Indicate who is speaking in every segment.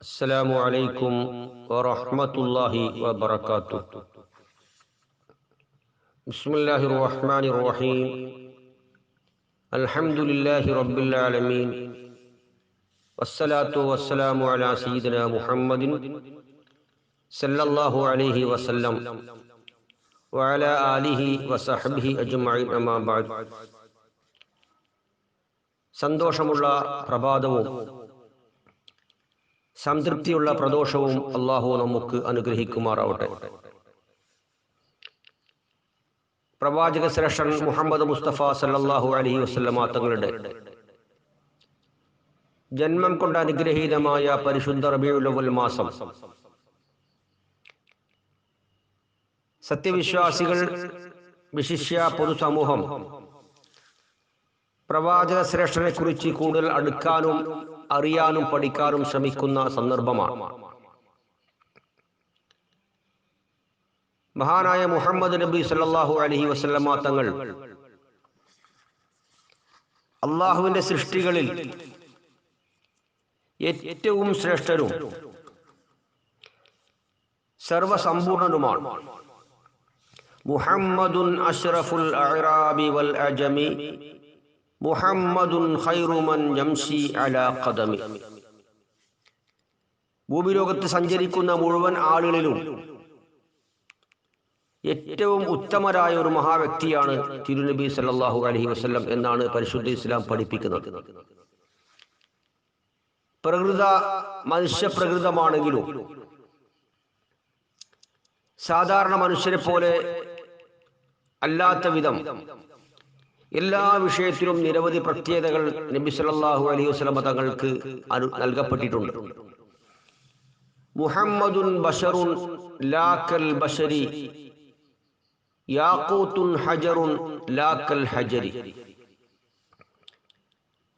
Speaker 1: السلام عليكم ورحمة الله وبركاته. بسم الله الرحمن الرحيم. الحمد لله رب العالمين، والصلاة والسلام على سيدنا محمد صلى الله عليه وسلم وعلى آله وصحبه أجمعين. أما بعد. സന്തോഷമുള്ള പ്രഭാതവും സംതൃപ്തിയുള്ള പ്രദോഷവും അല്ലാഹു നമുക്ക് അനുഗ്രഹിക്കുമാറാവട്ടെ. പ്രവാചക ശ്രേഷ്ഠൻ മുഹമ്മദ് മുസ്തഫ സല്ലല്ലാഹു അലൈഹി വസല്ലമ തങ്ങളുടെ ജന്മം കൊണ്ട് അനുഗ്രഹീതമായ പരിശുദ്ധ റബീഉൽ അവ്വൽ മാസം സത്യവിശ്വാസികൾ, വിശിഷ്യ പൊതുസമൂഹം പ്രവാചക ശ്രേഷ്ഠനെ കുറിച്ച് കൂടുതൽ അടുക്കാനും അറിയാനും പഠിക്കാനും ശ്രമിക്കുന്ന സന്ദർഭമാണ്. മഹാനായ മുഹമ്മദ് നബി സല്ലല്ലാഹു അലൈഹി വസല്ലമ തങ്ങൾ അള്ളാഹുവിന്റെ സൃഷ്ടികളിൽ ഏറ്റവും ശ്രേഷ്ഠരും സർവസമ്പൂർണനുമാണ്. മുഹമ്മദുൻ അഷ്റഫുൽ അഅറാബി വൽ അജമി മുഹമ്മദുൻ ഖൈറു മൻ യംശി അലാ ഖദമി. ഭൂമിലോകത്ത് സഞ്ചരിക്കുന്ന മുഴുവൻ ആളുകളിലും ഏറ്റവും ഉത്തമരായ ഒരു മഹാവ്യക്തിയാണ് തിരുനബി സല്ലല്ലാഹു അലൈഹി വസല്ലം എന്നാണ് പരിശുദ്ധ ഇസ്ലാം പഠിപ്പിക്കുന്നത്. മനുഷ്യപ്രകൃതമാണെങ്കിലും സാധാരണ മനുഷ്യരെ പോലെ അല്ലാത്ത വിധം എല്ലാ വിഷയത്തിലും നിരവധി പ്രത്യേകതകൾ നബി സല്ലല്ലാഹു അലൈഹി വസല്ലം തങ്ങൾക്ക് നൽകപ്പെട്ടിട്ടുണ്ട്. മുഹമ്മദുൻ ബശറുൻ ലാക്കൽ ബശരി യാഖൂത്തുൻ ഹജറുൻ ലാക്കൽ ഹജരി.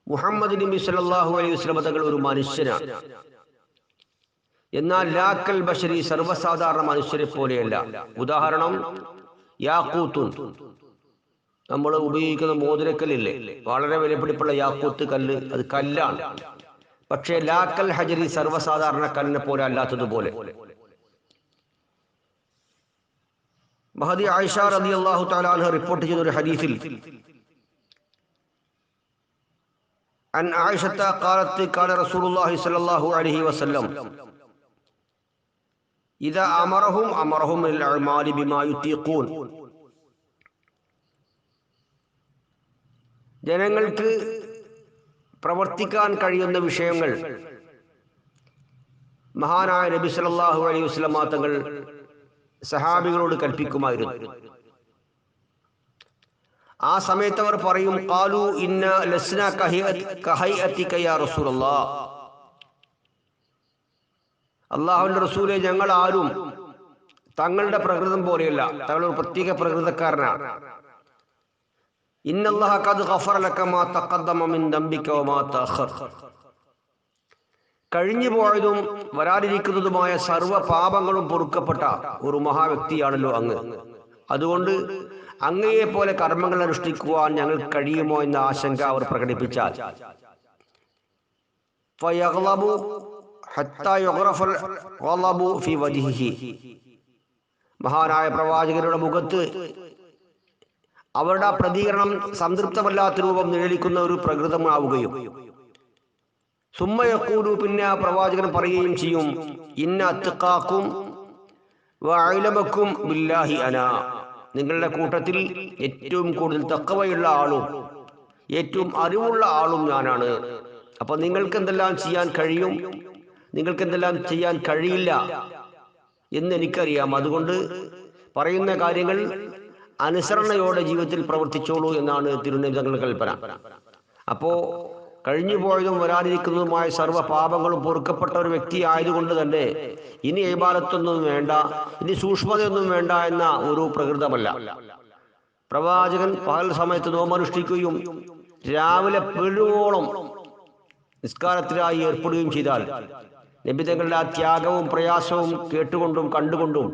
Speaker 1: മുഹമ്മദ് നബി സല്ലല്ലാഹു അലൈഹി വസല്ലം തങ്ങൾ ഒരു മനുഷ്യനാണ്. എന്നാൽ ലാക്കൽ ബശരി സർവ്വസാധാരണ മനുഷ്യരെ പോലെയല്ല. ഉദാഹരണം, യാഖൂത്തുൻ, നമ്മൾ ഉപയോഗിക്കുന്ന മോതിരക്കല്ലില്ലേ, വളരെ വിലപിടിപ്പുള്ള യാഖൂത്ത് കല്ല്, അത് കല്ലാണ്. പക്ഷേ ലാക്കൽ ഹജരി സർവ്വസാധാരണ കല്ലിനെ പോലെ അല്ലാത്തതുപോലെ. മഹദി ആയിഷ റളിയല്ലാഹു തആല അൻഹ റിപ്പോർട്ട് ചെയ്ത ഒരു ഹദീസിൽ അൻ ആയിഷത ഖാലത്ത് ഖാല റസൂലുള്ളാഹി സ്വല്ലല്ലാഹു അലൈഹി വസല്ലം ഇദാ അമറഹും ലിൽ അഅമാലി ബിമാ യുതീഖൂൻ. ജനങ്ങൾക്ക് പ്രവർത്തിക്കാൻ കഴിയുന്ന വിഷയങ്ങൾ മഹാനായ നബി സല്ലല്ലാഹു അലൈഹി വസല്ലം തങ്ങൾ സഹാബികളോട് കൽപ്പിക്കുമായിരുന്നു. ആ സമയത്ത് അവർ പറയും, ഖാലു ഇന്ന ലസ്ന കഹൈഅതിക യാ റസൂലല്ലാഹ്. അല്ലാഹുവിന്റെ റസൂലേ, ഞങ്ങൾ ആരും തങ്ങളുടെ പ്രകൃതം പോലെയല്ല, തങ്ങൾ ഒരു പ്രത്യേക പ്രകൃതക്കാരനാണ്. ഇന്നല്ലാഹ ഖദ് ഗഫറ ലക മാ തഖദ്ദമ മിൻ ദംബിക വമാ തഅഖർ. കഴിഞ്ഞു പോയതും വരാനിരിക്കുന്നതുമായ സർവ്വ പാപങ്ങളും പൊറുക്കപ്പെട്ട ഒരു മഹാവ്യക്തിയാണല്ലോ അങ്ങ്. അതുകൊണ്ട് അങ്ങയെ പോലെ കർമ്മങ്ങൾ അനുഷ്ഠിക്കുവാൻ ഞങ്ങൾക്ക് കഴിയുമോ എന്ന ആശങ്ക അവർ പ്രകടിപ്പിച്ചാൽ ഫയഗ്ളബു ഹത്താ യുഗ്റഫൽ ഗളബു ഫി വജ്ഹിഹി. മഹാനായ പ്രവാചകരുടെ മുഖത്ത് അവരുടെ പ്രതികരണം സംതൃപ്തമല്ലാത്ത രൂപം നിഴലിക്കുന്ന ഒരു പ്രകൃതമാവുകയും സുമ്മ യഖൂലു, പിന്നെ ആ പ്രവാചകൻ പറയുകയും ചെയ്യും, ഇന്ന അത്ഖാക്കും വഅലമക്കും ബില്ലാഹി അനാ. നിങ്ങളുടെ കൂട്ടത്തിൽ ഏറ്റവും കൂടുതൽ തഖ്വയുള്ള ആളും ഏറ്റവും അറിവുള്ള ആളും ഞാനാണ്. അപ്പൊ നിങ്ങൾക്ക് എന്തെല്ലാം ചെയ്യാൻ കഴിയും, നിങ്ങൾക്ക് എന്തെല്ലാം ചെയ്യാൻ കഴിയില്ല എന്ന് എനിക്കറിയാം. അതുകൊണ്ട് പറയുന്ന കാര്യങ്ങൾ അനുസരണയോടെ ജീവിതത്തിൽ പ്രവർത്തിച്ചോളൂ എന്നാണ് തിരുനബി തങ്ങളുടെ കൽപ്പന. അപ്പോ കഴിഞ്ഞു പോയതും വരാനിരിക്കുന്നതുമായ സർവ്വ പാപങ്ങളും പൊറുക്കപ്പെട്ട ഒരു വ്യക്തി ആയതുകൊണ്ട് തന്നെ ഇനി ഇബാദത്തൊന്നും വേണ്ട, ഇനി സൂക്ഷ്മതയൊന്നും വേണ്ട എന്ന ഒരു പ്രകൃതമല്ല. പ്രവാചകൻ പകൽ സമയത്ത് നോമ്പനുഷ്ഠിക്കുകയും രാവിലെ പെഴുവോളം നിസ്കാരത്തിനായി ഏർപ്പെടുകയും ചെയ്താൽ നബി തങ്ങളുടെ ആ ത്യാഗവും പ്രയാസവും കേട്ടുകൊണ്ടും കണ്ടുകൊണ്ടും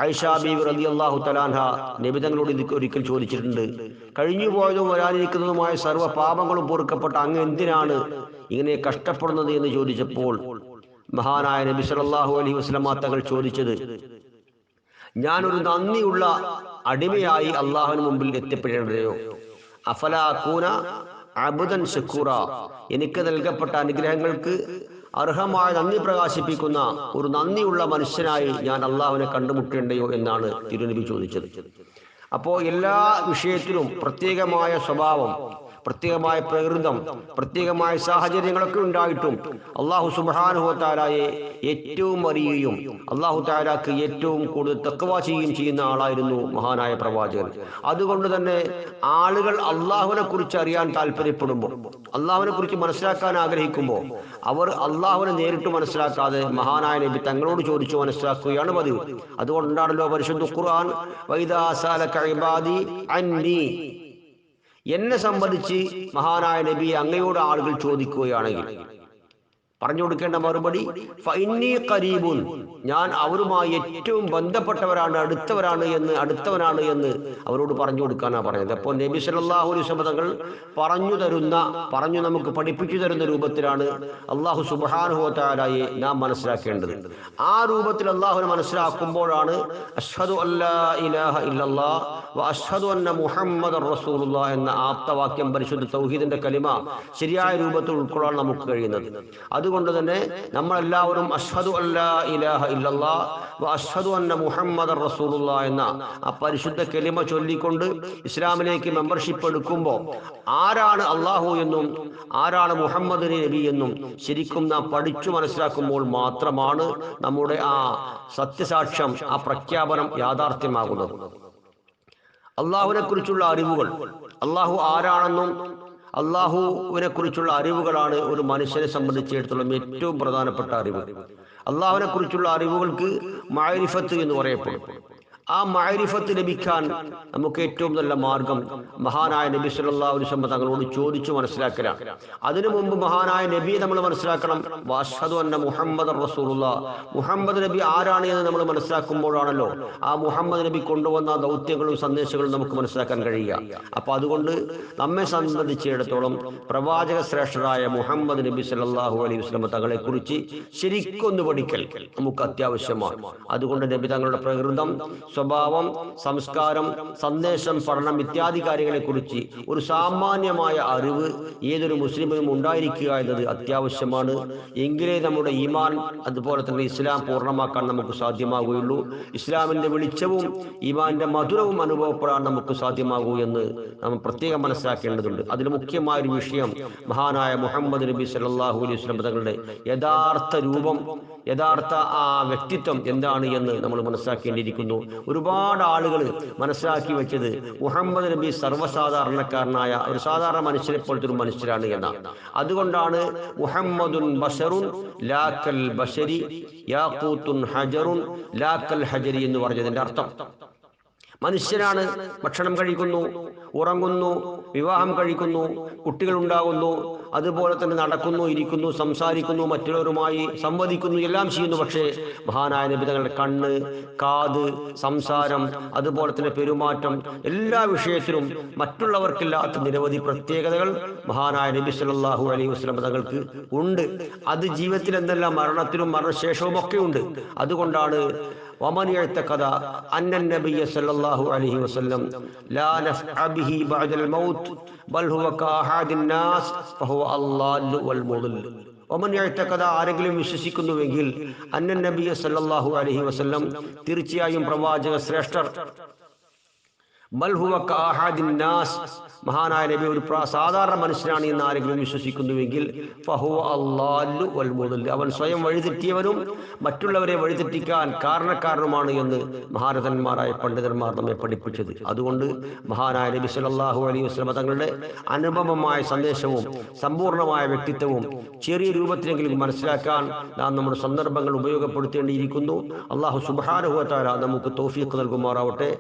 Speaker 1: ആയിഷ ബീവി റളിയല്ലാഹു തആല അൻഹ നബി തങ്ങളോട് ഒരിക്കൽ ചോദിച്ചിട്ടുണ്ട്, കഴിഞ്ഞു പോയതും വരാനിരിക്കുന്നതുമായ സർവ്വ പാപങ്ങളും പൊറുക്കപ്പെട്ട അങ്ങ് എന്തിനാണ് ഇങ്ങനെ കഷ്ടപ്പെടുന്നത് എന്ന് ചോദിച്ചപ്പോൾ മഹാനായ നബി സല്ലല്ലാഹു അലൈഹി വസല്ലം തങ്ങൾ ചോദിച്ചത്, ഞാനൊരു നന്ദിയുള്ള അടിമയായി അള്ളാഹുവിന് മുമ്പിൽ എത്തിപ്പെടേണ്ടതയോ? അഫലാ അകൂന അബ്ദൻ ശക്കൂറ, എനിക്ക് നൽകപ്പെട്ട അനുഗ്രഹങ്ങൾക്ക് അർഹമായ നന്ദി പ്രകാശിപ്പിക്കുന്ന ഒരു നന്ദിയുള്ള മനുഷ്യനായി ഞാൻ അള്ളാഹുവിനെ കണ്ടുമുട്ടേണ്ടയോ എന്നാണ് തിരുനബി ചോദിച്ചത്. അപ്പോൾ എല്ലാ വിഷയത്തിലും പ്രത്യേകമായ സ്വഭാവം, പ്രത്യേകമായ പ്രകൃതം, പ്രത്യേകമായ സാഹചര്യങ്ങളൊക്കെ ഉണ്ടായിട്ടും അള്ളാഹു സുബ്ഹാനഹു വ തആലയെ ഏറ്റവും അറിയുകയും അള്ളാഹു തആലക്ക് ഏറ്റവും കൂടുതൽ തഖ്വ ചെയ്യുന്ന ആളായിരുന്നു മഹാനായ പ്രവാചകൻ. അതുകൊണ്ട് തന്നെ ആളുകൾ അള്ളാഹുവിനെ കുറിച്ച് അറിയാൻ താല്പര്യപ്പെടുമ്പോൾ, അള്ളാഹുവിനെ കുറിച്ച് മനസ്സിലാക്കാൻ ആഗ്രഹിക്കുമ്പോൾ അവർ അള്ളാഹുവിനെ നേരിട്ട് മനസ്സിലാക്കാതെ മഹാനായ നബി തങ്ങളോട് ചോദിച്ചു മനസ്സിലാക്കുകയാണ് പതിവ്. അതുകൊണ്ടാണല്ലോ പരിശുദ്ധ ഖുർആൻ വൈദാ സഅലക ഇബാദി അന്നി, എന്നെ സംബന്ധിച്ച് മഹാനായ നബി അങ്ങയോട് ആളുകൾ ചോദിക്കുകയാണെങ്കിൽ പറഞ്ഞു കൊടുക്കേണ്ട മറുപടി ഫഇന്നി ഖരീബുൻ, ഞാൻ അവരുമായി ഏറ്റവും ബന്ധപ്പെട്ടവരാണ്, അടുത്തവനാണ് എന്ന് അവരോട് പറഞ്ഞു കൊടുക്കാനാണ് പറയുന്നത്. അപ്പോൾ നബി സല്ലല്ലാഹു അലൈഹി വസല്ലം തങ്ങൾ പറഞ്ഞു നമുക്ക് പഠിപ്പിച്ചു തരുന്ന രൂപത്തിലാണ് അള്ളാഹു സുബ്ഹാനഹു വ തആലയെ നാം മനസ്സിലാക്കേണ്ടത്. ആ രൂപത്തിൽ അള്ളാഹുവിനെ മനസ്സിലാക്കുമ്പോഴാണ് അഷ്ഹദു അല്ലാ ഇലാഹ ഇല്ലല്ലാഹ് വ അഷ്ഹദു അന്ന മുഹമ്മദർ റസൂലുള്ളാഹ് എന്ന ആപ്തവാക്യം, പരിശുദ്ധ തൗഹീദിന്റെ കലിമ ശരിയായ രൂപത്തിൽ ഉൾക്കൊള്ളാൻ നമുക്ക് കഴിയുന്നത്. അതുകൊണ്ട് തന്നെ നമ്മളെല്ലാവരും അഷ്ഹദു അല്ലാ ഇലാഹ ഇല്ലല്ലാഹ് വ അഷ്ഹദു അന്ന മുഹമ്മദർ റസൂലുള്ളാഹ് എന്ന ആ പരിശുദ്ധ കലിമ ചൊല്ലിക്കൊണ്ട് ഇസ്ലാമിലേക്ക് മെമ്പർഷിപ്പ് എടുക്കുമ്പോൾ ആരാണ് അള്ളാഹു എന്നും ആരാണ് മുഹമ്മദ് നബി എന്നും ശരിക്കും നാം പഠിച്ചു മനസ്സിലാക്കുമ്പോൾ മാത്രമാണ് നമ്മുടെ ആ സത്യസാക്ഷ്യം, ആ പ്രഖ്യാപനം യാഥാർത്ഥ്യമാകുന്നത്. അള്ളാഹുവിനെ കുറിച്ചുള്ള അറിവുകൾ, അള്ളാഹു ആരാണെന്നും അള്ളാഹുവിനെ കുറിച്ചുള്ള അറിവുകളാണ് ഒരു മനുഷ്യനെ സംബന്ധിച്ചിടത്തോളം ഏറ്റവും പ്രധാനപ്പെട്ട അറിവ്. അള്ളാഹുവിനെ കുറിച്ചുള്ള അറിവുകൾക്ക് മഅരിഫത്ത് എന്ന് പറയപ്പെടും. ആ മഅരിഫത്ത് ലഭിക്കാൻ നമുക്ക് ഏറ്റവും നല്ല മാർഗം മഹാനായ നബി സല്ലല്ലാഹു അലൈഹി വസല്ലം തങ്ങളോട് ചോദിച്ചു മനസ്സിലാക്കലാണ്. അതിനു മുമ്പ് മഹാനായ നബിയെ നമ്മൾ മനസ്സിലാക്കണം. വഅഷ്ഹദു അന്ന മുഹമ്മദർ റസൂലുള്ളാഹ്, മുഹമ്മദ് നബി ആരാണ് എന്ന് നമ്മൾ മനസ്സിലാക്കുമ്പോഴാണല്ലോ ആ മുഹമ്മദ് നബി കൊണ്ടുവന്ന ദൗത്യങ്ങളും സന്ദേശങ്ങളും നമുക്ക് മനസ്സിലാക്കാൻ കഴിയുക. അപ്പൊ അതുകൊണ്ട് നമ്മെ സംബന്ധിച്ചിടത്തോളം പ്രവാചക ശ്രേഷ്ഠരായ മുഹമ്മദ് നബി സല്ലല്ലാഹു അലൈഹി വസല്ലം തങ്ങളെ കുറിച്ച് ശരിക്കൊന്ന് പഠിക്കൽ നമുക്ക് അത്യാവശ്യമാണ്. അതുകൊണ്ട് നബി തങ്ങളുടെ പ്രകൃതം, സ്വഭാവം, സംസ്കാരം, സന്ദേശം, പഠനം ഇത്യാദി കാര്യങ്ങളെ കുറിച്ച് ഒരു സാമാന്യമായ അറിവ് ഏതൊരു മുസ്ലിമിനും ഉണ്ടായിരിക്കുക എന്നത് അത്യാവശ്യമാണ്. എങ്കിലേ നമ്മുടെ ഈമാൻ, അതുപോലെ തന്നെ ഇസ്ലാം പൂർണ്ണമാക്കാൻ നമുക്ക് സാധ്യമാകുകയുള്ളൂ. ഇസ്ലാമിന്റെ വെളിച്ചവും ഈമാന്റെ മധുരവും അനുഭവപ്പെടാൻ നമുക്ക് സാധ്യമാകൂ എന്ന് നാം പ്രത്യേകം മനസ്സിലാക്കേണ്ടതുണ്ട്. അതിൽ മുഖ്യമായ ഒരു വിഷയം മഹാനായ മുഹമ്മദ് നബി സല്ലല്ലാഹു അലൈഹി വസല്ലം തങ്ങളുടെ യഥാർത്ഥ രൂപം, യഥാർത്ഥ ആ വ്യക്തിത്വം എന്താണ് എന്ന് നമ്മൾ മനസ്സിലാക്കേണ്ടിയിരിക്കുന്നു. ഒരുപാട് ആളുകൾ മനസ്സിലാക്കി വെച്ചത് മുഹമ്മദ് നബി സർവ്വസാധാരണക്കാരനായ ഒരു സാധാരണ മനുഷ്യനെ പോലത്തെ ഒരു മനുഷ്യരാണ് എന്നാണ്. അതുകൊണ്ടാണ് മുഹമ്മദുൻ ബശറുൻ ലാക്കൽ ബശരി യാഖൂത്തുൻ ഹജറുൻ ലാക്കൽ ഹജരി എന്ന് പറഞ്ഞതിന്റെ അർത്ഥം. മനുഷ്യനാണ്, ഭക്ഷണം കഴിക്കുന്നു, ഉറങ്ങുന്നു, വിവാഹം കഴിക്കുന്നു, കുട്ടികൾ ഉണ്ടാകുന്നു, അതുപോലെ തന്നെ നടക്കുന്നു, ഇരിക്കുന്നു, സംസാരിക്കുന്നു, മറ്റുള്ളവരുമായി സംവദിക്കുന്നു, എല്ലാം ചെയ്യുന്നു. പക്ഷേ മഹാനായ നബി തങ്ങളുടെ കണ്ണ്, കാത്, സംസാരം, അതുപോലെ തന്നെ പെരുമാറ്റം, എല്ലാ വിഷയത്തിലും മറ്റുള്ളവർക്കില്ലാത്ത നിരവധി പ്രത്യേകതകൾ മഹാനായ നബി സല്ലല്ലാഹു അലൈഹി വസല്ലം തങ്ങൾക്ക് ഉണ്ട്. അത് ജീവിതത്തിൽ എന്തെല്ലാം മരണത്തിലും മരണശേഷവും ഒക്കെ ഉണ്ട്. അതുകൊണ്ടാണ് ومن يعتقد أن النبي صلى الله عليه وسلم لا نفع به بعد الموت بل هو كأحد الناس فهو الضال والمضل. ومن يعتقد, ആരെങ്കിലും വിശ്വസിക്കുന്നുവെങ്കിൽ അന്ന നബി സല്ലല്ലാഹു അലൈഹി വസല്ലം തീർച്ചയായും പ്രവാചക ശ്രേഷ്ഠർ, ബൽ ഹുവ കഅഹദിൻ നാസ്, മഹാനായ നബി ഒരു സാധാരണ മനുഷ്യനാണ് എന്ന് ആരെങ്കിലും വിശ്വസിക്കുന്നുവെങ്കിൽ ഫഹുവ അല്ലാഹു വൽ മുദല്ലിൽ, അവൻ സ്വയം വഴിതെറ്റിയവനും മറ്റുള്ളവരെ വഴിതെറ്റിക്കാൻ കാരണക്കാരനുമാണ് എന്ന് മഹാരഥന്മാരായ പണ്ഡിതന്മാർ നമ്മെ പഠിപ്പിച്ചത്. അതുകൊണ്ട് മഹാനായ നബി സല്ലല്ലാഹു അലൈഹി വസല്ലം തങ്ങളുടെ അനുപമമായ സന്ദേശവും സമ്പൂർണ്ണമായ വ്യക്തിത്വവും ചെറിയ രൂപത്തിലെങ്കിലും മനസ്സിലാക്കാൻ നാം നമ്മുടെ സന്ദർഭങ്ങൾ ഉപയോഗപ്പെടുത്തേണ്ടിയിരിക്കുന്നു. അല്ലാഹു സുബ്ഹാനഹു വ തആല നമുക്ക് തൗഫീഖ് നൽകുമാറാവട്ടെ.